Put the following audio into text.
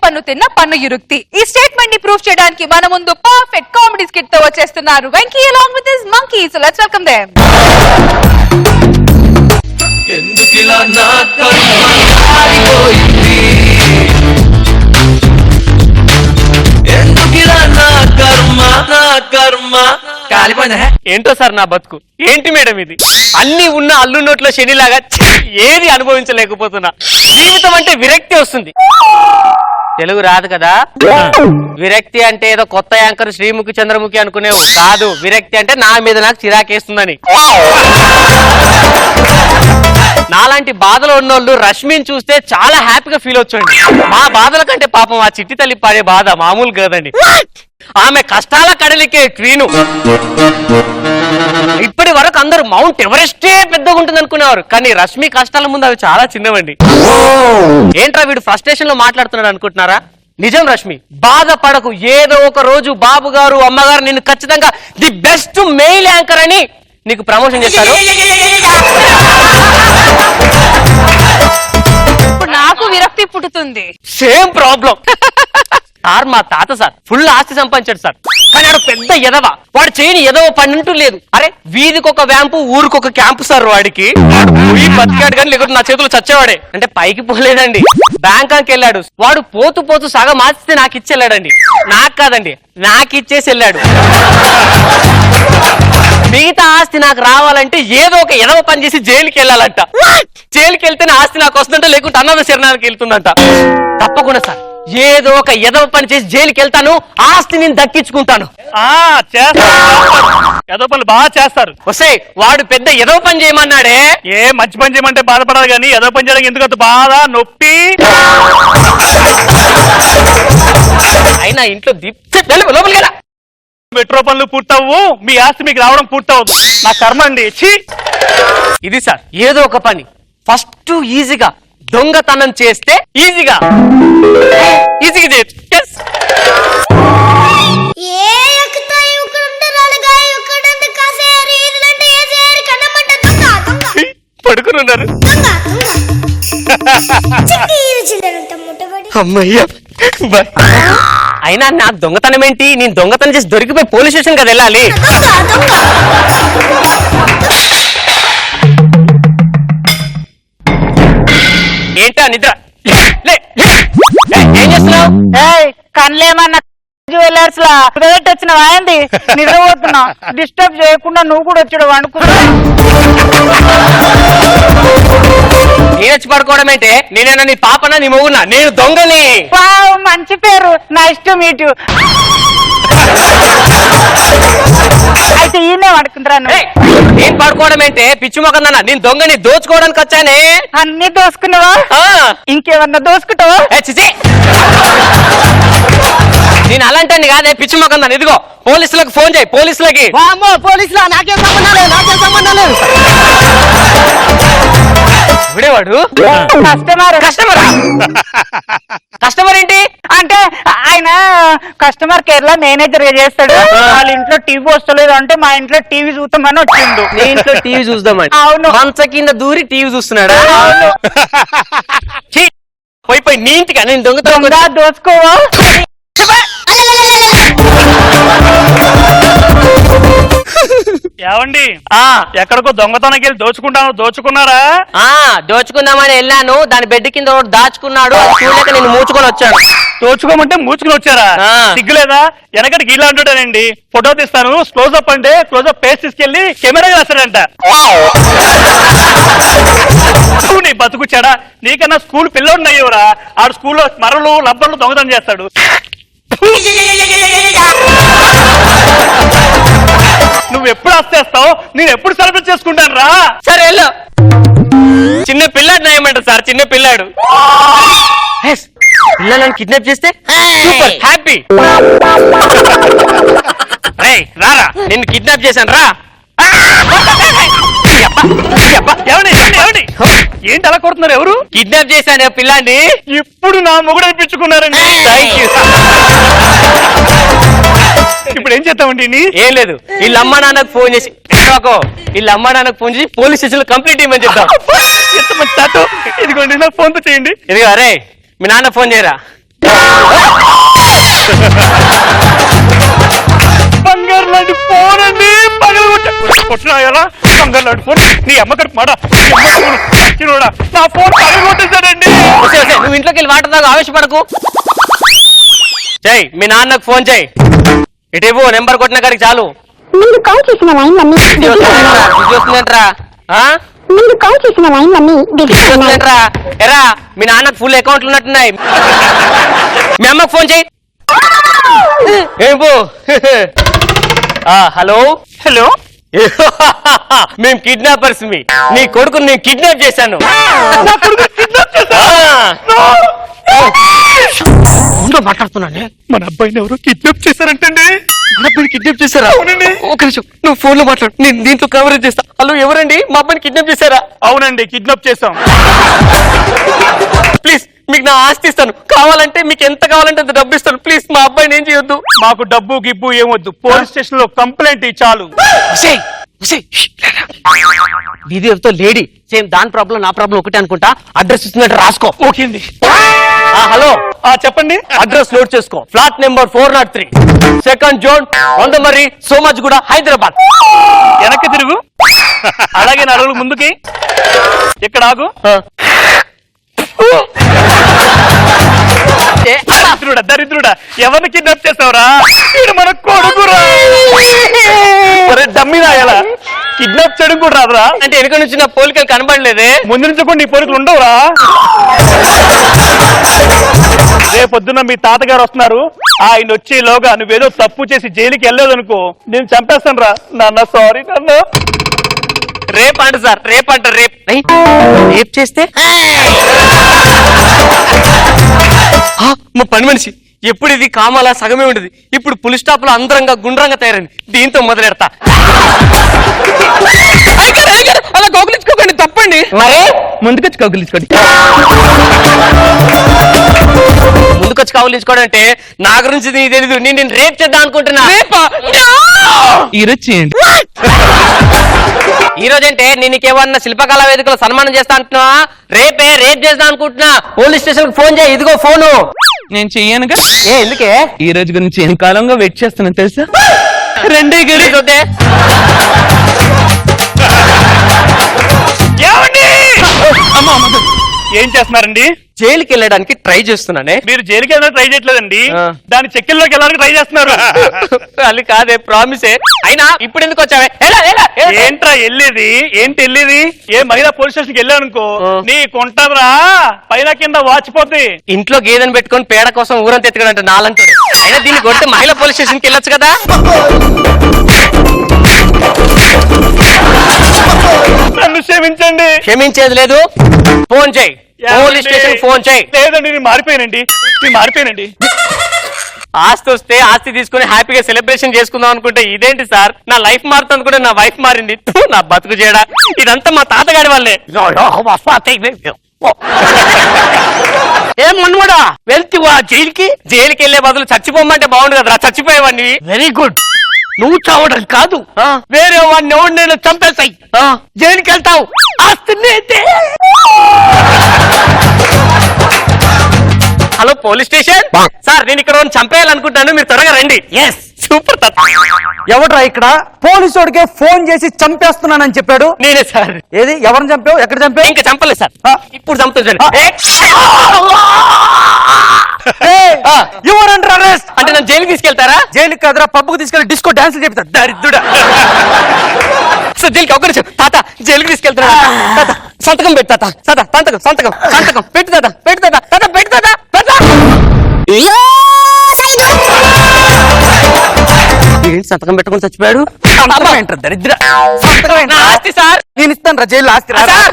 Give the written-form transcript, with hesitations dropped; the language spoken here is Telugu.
పన్ను తిన్న పన్ను యుక్తి. ఈ స్టేట్మెంట్ ని ప్రూవ్ చేయడానికి మన ముందు పర్ఫెక్ట్ కామెడీ స్కిట్ తో వచ్చేస్తున్నారు Venky along with his monkey. So let's welcome them. ఎందుకిలా నా కర్మ కాలిపోయింది, ఎందుకిలా నా కర్మ కాలిపోయిందా? ఏంటో సార్ నా బతుకు ఏంటి మేడం ఇది? అన్ని ఉన్న అల్లు నోట్లో శనిలాగా ఏది అనుభవించలేకపోతున్నా. జీవితం అంటే విరక్తి వస్తుంది. తెలుగు రాదు కదా, విరక్తి అంటే ఏదో కొత్త యాంకర్ శ్రీముఖి చంద్రముఖి అనుకునేవు కాదు. విరక్తి అంటే నా మీద నాకు చిరాకేస్తుందని. నాలాంటి బాధలో ఉన్నోళ్ళు రష్మిని చూస్తే చాలా హ్యాపీగా ఫీల్ వచ్చండి. మా బాధల కంటే పాపం ఆ చిట్టి తల్లి పడే బాధ మామూలు కాదండి. ఆమె కష్టాల కడలికే ట్రీను. ఇప్పటి వరకు అందరూ మౌంట్ ఎవరెస్టే పెద్దగా ఉంటుంది అనుకునేవారు, కానీ రష్మి కష్టాల ముందు అవి చాలా చిన్నవండి. ఏంట్రా వీడు ఫ్రస్ట్రేషన్ లో మాట్లాడుతున్నాడు అనుకుంటున్నారా? నిజం రష్మి, బాధపడకు. ఏదో ఒక రోజు బాబు గారు అమ్మగారు నిన్ను ఖచ్చితంగా ది బెస్ట్ మెయిల్ యాంకర్ అని నీకు ప్రమోషన్ చేస్తారు. నాకు విరక్తి పుట్టుతుంది. Same problem sir. మా తాత సార్ ఫుల్ ఆస్తి సంపాదించాడు సార్, కానీ వాడు పెద్ద ఎదవ. వాడు చేయని ఎదవ పన్నంటూ లేదు. అరే వీధికి ఒక వ్యాంపు ఊరికొక క్యాంపు సార్. వాడికి బతికాడు కానీ లేకపోతే నా చేతులు చచ్చేవాడే. అంటే పైకి పోలేదండి, బ్యాంకాక్ వెళ్ళాడు. వాడు పోతూ పోతూ సగం ఆస్తి నాకు ఇచ్చి వెళ్ళాడండి. నాకు కాదండి, నాకు ఇచ్చేసి వెళ్ళాడు. మిగతా ఆస్తి నాకు రావాలంటే ఏదో ఒక ఎదవ పని చేసి జైలుకి వెళ్ళాలంట. జైలుకి వెళ్తేనే ఆస్తి నాకు వస్తుందంట, లేకుంటే అన్నద శరణానికి వెళ్తుందంట. తప్పకుండా సార్ ఏదో ఒక ఎదవ పని చేసి జైలుకి వెళ్తాను, ఆస్తి నేను దక్కించుకుంటాను. ఎదో పనులు బాగా చేస్తారు. వస్తే వాడు పెద్ద ఎదవ పని చేయమన్నాడే. ఏ మంచి పని చేయమంటే బాధపడాలి కానీ ఎదో పని చేయడానికి ఎందుకంత బాధ నొప్పి? అయినా ఇంట్లో లోపలికి వెళ్ళా. మెట్రో పనులు పూర్తవు, మీ ఆస్తి మీకు రావడం పూర్తవద్దు. నా కర్మ అండి. ఇది సార్ ఏదో ఒక పని ఫస్ట్ ఈజీగా దొంగతనం చేస్తే ఈజీగా పడుకుని ఉన్నారు. అయినా నా దొంగతనం ఏంటి? నేను దొంగతనం చేసి దొరికిపోయి పోలీస్ స్టేషన్ కదా వెళ్ళాలి. ఏంటా నిద్ర? ఏం చేస్తున్నావు? కన్లేమన్నా జ్యువెలర్స్ లా ప్రైవేట్ వచ్చిన వాయండి, నిద్రపోతున్నా. డిస్టర్బ్ చేయకుండా నువ్వు కూడా వచ్చాడు అనుకున్నా. నేను వచ్చి పడుకోవడం ఏంటే? నేనేనా నీ పాపనా నీ మొగునా? నేను దొంగని. మంచి పేరు, నైస్ టు మీట్ యు. అయితే ఈయనే పడుకుంటాను. నేను పడుకోవడం ఏంటే? పిచ్చి మొక్కన్నా. నేను దొంగని, దోచుకోవడానికి వచ్చానే. అన్ని దోసుకున్నావా? ఇంకేమన్నా దోసుకుంటావా? నేను అలాంటి కాదే, పిచ్చి మొక్కన్నా. ఇదిగో పోలీసులకు ఫోన్ చేయి. పోలీసులకి పోలీసులా? నాకేం సంబంధం లేదు, నాకేం సంబంధం లేదు. విడేవాడు కస్టమర్ ఏంటి అంటే ఆయన కస్టమర్ కేర్ లో మేనేజర్ చేస్తాడు. వాళ్ళ ఇంట్లో టీవీ వస్తలేదు అంటే మా ఇంట్లో టీవీ చూస్తామని వచ్చిండు. నీ ఇంట్లో టీవీ చూద్దామని? అవును. మంచ కింద దూరి టీవీ చూస్తున్నాడా? అవును. పోయి నీ ఇంటికి నేను దొంగ దోచుకోవా? ఏవండి ఎక్కడికో దొంగతనానికి వెళ్ళి దోచుకున్నారా? దోచుకుందామని వెళ్ళాను. దాని బెడ్ కింద దాచుకున్నాడు. చూడలేక నేను మూచుకొని వచ్చాను. దోచుకోమంటే మూచుకుని వచ్చారా? సిగ్గులేదా? వెనకటికి ఇలా అంటాడండి, ఫోటో తీస్తాను క్లోజ్అప్ అంటే క్లోజ్అప్ ఫేస్ తీసుకెళ్లి కెమెరా వేస్తాడంట. నీ బతుకుచ్చాడా? నీకన్నా స్కూల్ పిల్లోడిని అయ్యేవరా? ఆడు స్కూల్లో మరలు లబ్బర్లు దొంగతనం చేస్తాడు. నువ్వు ఎప్పుడు వస్తేస్తావు, నేను ఎప్పుడు సెలబ్రేట్ చేసుకుంటాను రా. సరే వెళ్ళు. చిన్న పిల్లాడు నయమంట సార్, చిన్న పిల్లాడు. పిల్లలను కిడ్నాప్ చేస్తే హ్యాపీ. రారా, నిన్ను కిడ్నాప్ చేశాను రా. ఏంటి అలా కొడుతున్నారు? ఎవరు కిడ్నాప్ చేశాను పిల్లాన్ని? ఇప్పుడు నా మొగుడు అనిపించుకున్నారండి. ఇప్పుడు ఏం చేస్తామండి? ఏం లేదు, వీళ్ళ అమ్మ నాన్నకు ఫోన్ చేసి పోలీస్ స్టేషన్ లో కంప్లీట్ ఇవ్వమని చెప్తాం. ఎంత మంచి తాతో. ఇదిగోండి, నాకు ఫోన్ తో చేయండి. ఇదిగో అరే, మీ నాన్న ఫోన్ చేయరా. బంగారు లాంటి ఫోన్ అండి పగలగొట్టినా బంగారు లాంటి ఫోన్ నీ అమ్మ కడుపు మాట నా ఫోన్ పగలగొట్టేశాడండి. నువ్వు ఇంట్లోకి వెళ్ళి వాటర్ దాకా ఆవేశపడకు. చెయ్ మీ నాన్నకు ఫోన్ చేయి. ఇటు నెంబర్ కొట్టిన కాడికి చాలు. మీరు కాల్ చేసిన లైన్ అన్ని చూస్తుందంట్రా మీరు కాల్ చేసిన లైన్ అన్ని చూస్తుందంట్రా. ఎరా మీ నాన్నకు ఫుల్ అకౌంట్లు ఉన్నట్టున్నాయి. మీ అమ్మకు ఫోన్ చేయి. ఏం పో. హలో హలో మేము కిడ్నాపర్స్ నీ కొడుకుని నేను కిడ్నాప్ చేశాను. మాట్లాడుతున్నానే మన అబ్బాయిని ఎవరు కిడ్నాప్ చేశారంటండి. మన అబ్బాయిని కిడ్నాప్ చేశారా? అవునండి. ఒక నిమిషం నువ్వు ఫోన్ లో మాట్లాడు, నేను దీంట్లో కవరేజ్ చేస్తా. హలో ఎవరండి? మా అబ్బాయిని కిడ్నాప్ చేశారా? అవునండి కిడ్నాప్ చేశాం. ప్లీజ్ మీకు నా ఆస్తి ఇస్తాను, కావాలంటే మీకు ఎంత కావాలంటే అంత డబ్బు ఇస్తాను. ప్లీజ్ మా అబ్బాయిని ఏం చేయొద్దు. మాకు డబ్బు గిబ్బు ఏమొద్దు, పోలీస్ స్టేషన్ లో కంప్లైంట్ చాలు. వీధితో లేడీ సేమ్ దాని ప్రాబ్లం నా ప్రాబ్లం ఒకటే అనుకుంటా. అడ్రస్ ఇస్తున్నట్టు రాసుకో. ఓకే అండి. హలో చెప్పండి. అడ్రస్ నోట్ చేసుకో. ఫ్లాట్ నెంబర్ 403 2nd జోన్ వందమరి సోమాజిగూడ హైదరాబాద్. వెనక్కి తిరుగు. అలాగే 4 అడుగులు ముందుకి. ఇక్కడ ఆగు. దరిద్రుడా ఎవరిని కిడ్నాప్ చేస్తావురా? మన కొడుకురా. డమ్మి రాయాలా? కిడ్నాప్ చేయడం కూడా రాదురా? అంటే వెనుక నుంచి నా పోలికలు కనబడలేదే. ముందు నుంచి కూడా నీ పోలికలు ఉండవురా? రేపొద్దున మీ తాతగారు వస్తున్నారు. ఆయన వచ్చేలోగా నువ్వేదో తప్పు చేసి జైలుకి వెళ్ళలేదనుకో, నేను చంపేస్తాను రా. నాన్న సారీ నాన్న. రేప్ అంట సార్, రేప్ అంట. రేప్ చేస్తే మా పని మనిషి ఎప్పుడు ఇది కామాలా సగమే ఉండేది, ఇప్పుడు పులి స్టాప్ లో అందరంగా గుండ్రంగా తయారైంది. దీంతో మొదలెడతా. అలా కౌగులించుకోకండి, తప్పండి. మరే ముందుకొచ్చి కౌగులించుకోండి. ముందుకొచ్చి కౌగులించుకోవడం అంటే నా గురించి నీకు తెలీదు. నేను రేప్ చేద్దాం అనుకుంటున్నా. ఈరోజు చేయండి. ఈ రోజంటే నేను నీకేమన్నా శిల్పకళా వేదికలో సన్మానం చేస్తా అంటున్నా. రేపే రేప్ చేద్దాం అనుకుంటున్నా. పోలీస్ స్టేషన్ కి ఫోన్ చేయి. ఇదిగో ఫోను. నేను చెయ్యనుగా. ఎందుకే? ఈ రోజు గురించి ఎన్ని కాలంగా వెయిట్ చేస్తున్నాను తెలుసా? రెండే గడి ఏం చేస్తున్నారండి? జైలుకి వెళ్ళడానికి ట్రై చేస్తున్నానే. మీరు జైలుకి వెళ్ళడానికి ట్రై చేయట్లేదండి, దాని చెక్కిల్లోకి వెళ్ళడానికి ట్రై చేస్తున్నారు. అది కాదే, ప్రామిసే. అయినా ఇప్పుడు ఎందుకు వచ్చావే? ఏంట్రా వెళ్ళేది? ఏంటి వెళ్ళేది? ఏ మహిళా పోలీస్ స్టేషన్కి వెళ్ళావనుకో నీ కొంటరా పైన కింద వాచిపోద్ది. ఇంట్లో గేదెని పెట్టుకొని పేడ కోసం ఊరంతా ఎత్తుకడంట నాలంటాడు. అయినా దీన్ని కొడితే మహిళా పోలీస్ స్టేషన్కి వెళ్ళొచ్చు కదా. నన్ను క్షమించండి. క్షమించేది లేదు. ఫోన్ చేయి. పోలీస్ స్టేషన్ ఫోన్ చేయి. లేదండి నేను మారిపోయానండి. ఆస్తి వస్తే ఆస్తి తీసుకుని హ్యాపీగా సెలబ్రేషన్ చేసుకుందాం అనుకుంటే ఇదేంటి సార్? నా లైఫ్ మారుతుంది కూడా, నా వైఫ్ మారింది. నా బతుకు చేయడా. ఇదంతా మా తాతగారి వాళ్ళే. ఏం మనవాడా వెళ్తివా జైలుకి? జైలుకి వెళ్లే బదులు చచ్చిపోమంటే బాగుండు కదరా. చచ్చిపోయేవాడిని. Very good. నువ్వు చావడం కాదు, వేరే వాడిని ఎవరినైనా చంపేస్తాయి. జైలుకి వెళ్తావు. ఆస్తిని హలో పోలీస్ స్టేషన్ సార్, నేను ఇక్కడ చంపేయాలనుకుంటాను, మీరు త్వరగా రండి. ఎస్. సూపర్ తాత. ఎవడ్రా ఇక్కడ పోలీసుడికే ఫోన్ చేసి చంపేస్తున్నానని చెప్పాడు? నేనే సార్. ఏది ఎవరిని చంపావు? ఎక్కడ చంపావు? ఇంకా చంపలేదు సార్, ఇప్పుడు చంపుతాను. Your under arrest. అంటే నన్ను జైలుకి తీసుకెళ్తారా? జైలుకి కాదురా, పబ్బుకు తీసుకెళ్లి డిస్కో డాన్సులు చెప్తా. దరిద్రుడా. సార్ జైలుకి ఒక్క నిమిషం. తాత జైలుకి తీసుకెళ్తారా? తాత సంతకం పెట్టు తాత. తాత సంతకం సంతకం సంతకం పెట్టు తాత. పెట్టు తాత. తాత పెట్టు తాత. ఏంటి సంతకం పెట్టుకుని చచ్చిపోయాడు? ఏంట్రా దరిద్ర సంతకం ఏంట్రా? ఆస్తి సార్. నేను ఇస్తాను రా జైలు ఆస్తి. సార్